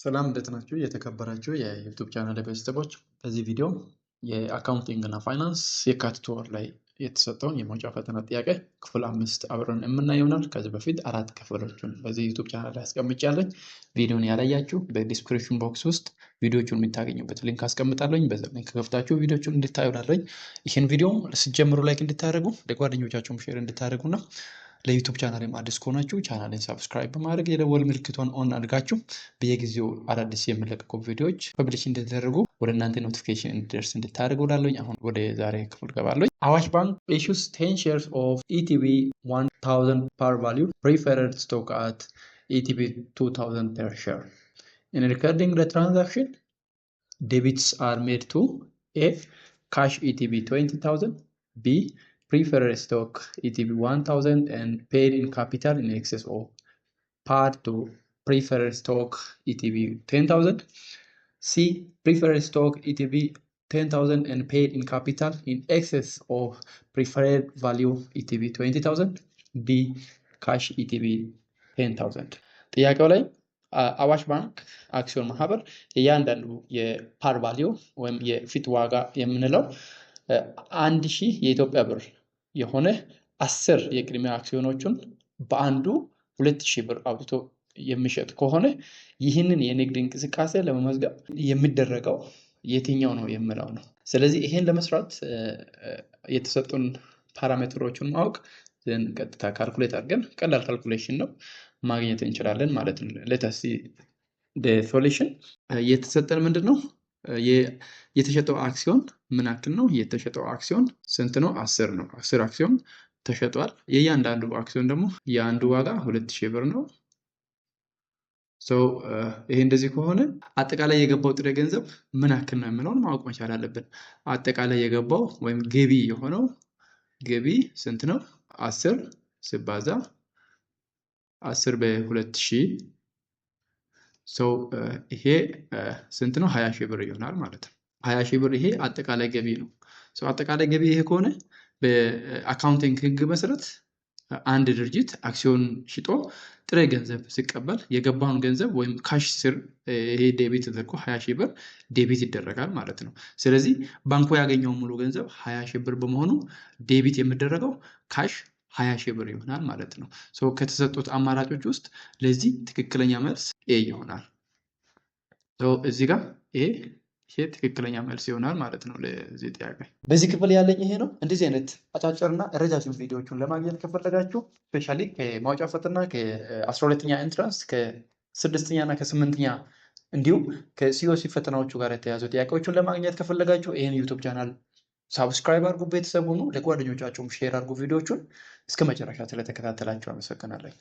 ሰላም እንዴት ናችሁ? የተከበራችሁ የዩቲዩብ ቻናል ቤተሰቦች፣ በዚህ ቪዲዮ የአካውንቲንግ እና ፋይናንስ የካቲት ወር ላይ የተሰጠውን የመውጫ ፈተና ጥያቄ ክፍል 5 አብረን የምናየው ይሆናል። ከዚህ በፊት 4 ክፍሎችን በዚህ ዩቲዩብ ቻናል ላይ አስቀምጫለሁ። ቪዲዮን ያላያችሁ በዲስክሪፕሽን ቦክስ ውስጥ ቪዲዮቹን የምታገኙበት ሊንክ አስቀምጣለሁ። በዛ ሊንክ ከፍታችሁ ቪዲዮቹን እንድታዩ እላለሁ። ይህን ቪዲዮ ስትጀምሩ ላይክ እንድታደርጉ፣ ለጓደኞቻችሁም ሼር እንድታደርጉና ለዩቲዩብ ቻናሌም አዲስ ከሆናችሁ ቻናሌን ሰብስክራይብ በማድረግ የደወል ምልክቷን ኦን አድርጋችሁ በየጊዜው አዳዲስ የምለቀቁ ቪዲዮዎች ፐብሊሽ እንድትደረጉ ወደ እናንተ ኖቲፊኬሽን እንዲደርስ እንድታደርጉ እላለሁኝ። አሁን ወደ ዛሬ ክፍል ገባለሁ። አዋሽ ባንክ issues 10 shares of ETB 1000 par value preferred stock at ETB 2000 per share. In recording the transaction, debits are made to A. Cash ETB 20,000, B. Preferred stock ETB 1000 and paid in capital in excess of par to preferred stock ETB 10,000. C. Preferred stock ETB 10,000 and paid in capital in excess of preferred value ETB 20,000. D. Cash ETB 10,000. ጥያቄው ላይ አዋሽ ባንክ አክሲዮን ማህበር እያንዳንዱ የፓር ቫሊዩ ወይም የፊት ዋጋ የምንለው 1000 የኢትዮጵያ ብር የሆነ 10 የቅድሚያ አክሲዮኖችን በአንዱ 2000 ብር አውጥቶ የሚሸጥ ከሆነ ይህንን የንግድ እንቅስቃሴ ለመመዝገብ የሚደረገው የትኛው ነው የሚለው ነው። ስለዚህ ይሄን ለመስራት የተሰጡን ፓራሜትሮችን ማወቅ ቀጥታ ካልኩሌት አድርገን ቀላል ካልኩሌሽን ነው ማግኘት እንችላለን ማለት ነው። ሌትስ ሲ the solution። የተሰጠን ምንድነው? የተሸጠው አክሲዮን ምን ያክል ነው? የተሸጠው አክሲዮን ስንት ነው? 10 ነው። 10 አክሲዮን ተሸጧል። የእያንዳንዱ አክሲዮን ደግሞ የአንዱ ዋጋ 2000 ብር ነው። ይሄ እንደዚህ ከሆነ አጠቃላይ የገባው ጥሬ ገንዘብ ምን ያክል ነው የሚለውን ማወቅ መቻል አለብን። አጠቃላይ የገባው ወይም ገቢ የሆነው ገቢ ስንት ነው? 10 ሲባዛ 10 በ2000 ይሄ ስንት ነው? 20,000 ብር ይሆናል ማለት ነው። 20,000 ብር ይሄ አጠቃላይ ገቢ ነው። አጠቃላይ ገቢ ይሄ ከሆነ በአካውንቲንግ ሕግ መሰረት አንድ ድርጅት አክሲዮን ሽጦ ጥሬ ገንዘብ ሲቀበል የገባውን ገንዘብ ወይም ካሽ ስር ይሄ ዴቢት ተደርጎ 20,000 ብር ዴቢት ይደረጋል ማለት ነው። ስለዚህ ባንኩ ያገኘው ሙሉ ገንዘብ 20,000 ብር በመሆኑ ዴቢት የሚደረገው ካሽ 20,000 ብር ይሆናል ማለት ነው። ከተሰጡት አማራጮች ውስጥ ለዚህ ትክክለኛ መልስ ኤ ይሆናል። እዚህ ጋር ይሄ ትክክለኛ መልስ ይሆናል ማለት ነው ለዚህ ጥያቄ። በዚህ ክፍል ያለኝ ይሄ ነው። እንደዚህ አይነት አጫጭርና ረጃጅም ቪዲዮዎችን ለማግኘት ከፈለጋችሁ ስፔሻሊ ከማውጫ ፈተና ከ12ኛ ኢንትራንስ ከ6ኛ እና ከ8ኛ እንዲሁም ከሲኦሲ ፈተናዎቹ ጋር የተያዙ ጥያቄዎችን ለማግኘት ከፈለጋችሁ ይሄን ዩቲዩብ ቻናል ሳብስክራይብ አድርጉ፣ ቤተሰብ ሁኑ፣ ለጓደኞቻችሁም ሼር አድርጉ ቪዲዮዎቹን። እስከ መጨረሻ ስለተከታተላችሁ አመሰግናለሁ።